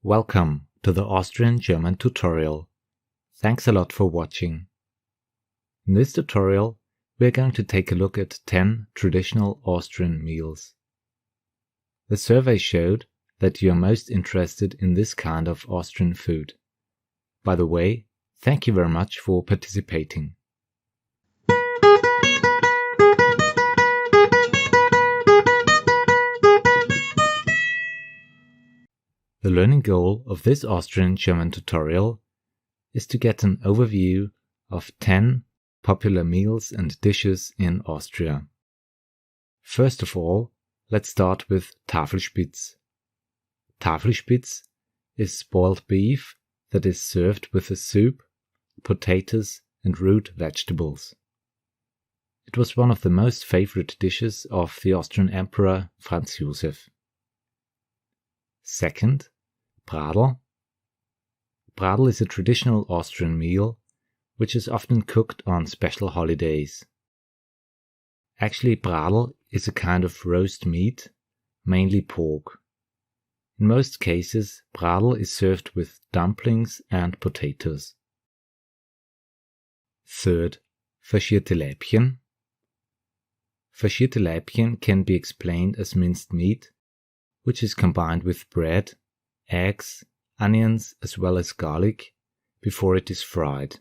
Welcome to the Austrian German tutorial. Thanks a lot for watching. In this tutorial, we are going to take a look at 10 traditional Austrian meals. The survey showed that you are most interested in this kind of Austrian food. By the way, thank you very much for participating. The learning goal of this Austrian German tutorial is to get an overview of 10 popular meals and dishes in Austria. First of all, let's start with Tafelspitz. Tafelspitz is boiled beef that is served with a soup, potatoes and root vegetables. It was one of the most favorite dishes of the Austrian Emperor Franz Joseph. Second, Bradl. Bradl is a traditional Austrian meal which is often cooked on special holidays. Actually, Bradl is a kind of roast meat, mainly pork. In most cases, Bradl is served with dumplings and potatoes. Third, Faschierte Laibchen. Faschierte Laibchen can be explained as minced meat, which is combined with bread, eggs, onions as well as garlic before it is fried.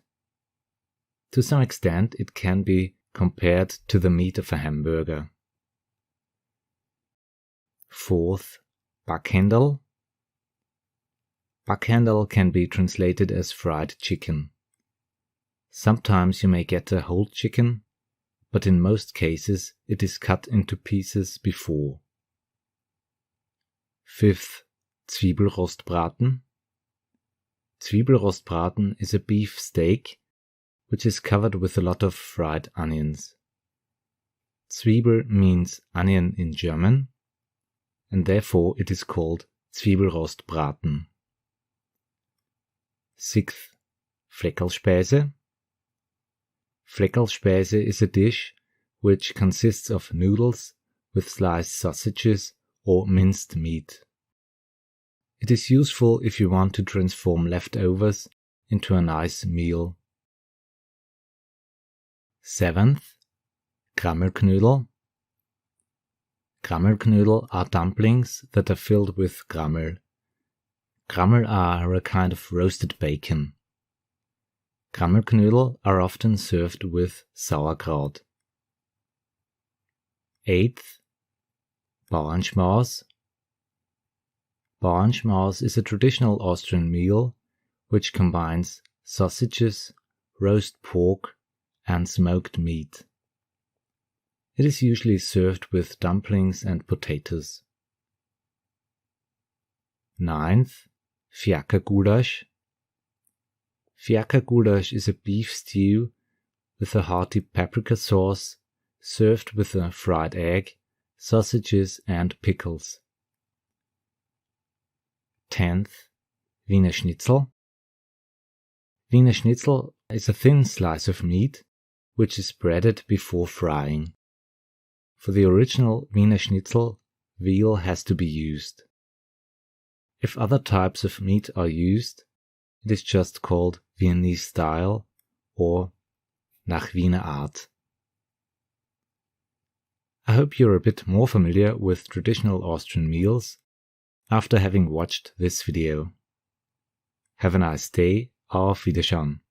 To some extent it can be compared to the meat of a hamburger. Fourth, Backhändel. Backhändel can be translated as fried chicken. Sometimes you may get a whole chicken, but in most cases it is cut into pieces before. Fifth, Zwiebelrostbraten. Zwiebelrostbraten is a beef steak which is covered with a lot of fried onions. Zwiebel means onion in German, and therefore it is called Zwiebelrostbraten. Sixth, Fleckerlspeise. Fleckerlspeise is a dish which consists of noodles with sliced sausages or minced meat. It is useful if you want to transform leftovers into a nice meal. Seventh, Grammelknödel. Grammelknödel are dumplings that are filled with grammel. Grammel are a kind of roasted bacon. Grammelknödel are often served with sauerkraut. Eighth, Bauernschmaus. Bauernschmaus is a traditional Austrian meal which combines sausages, roast pork and smoked meat. It is usually served with dumplings and potatoes. Ninth, Fiakergulasch. Fiakergulasch is a beef stew with a hearty paprika sauce served with a fried egg, sausages and pickles. 10th, Wiener Schnitzel. Wiener Schnitzel is a thin slice of meat which is breaded before frying. For the original Wiener Schnitzel, veal has to be used. If other types of meat are used, it is just called Viennese style or nach Wiener Art. I hope you're a bit more familiar with traditional Austrian meals after having watched this video. Have a nice day. Auf Wiedersehen.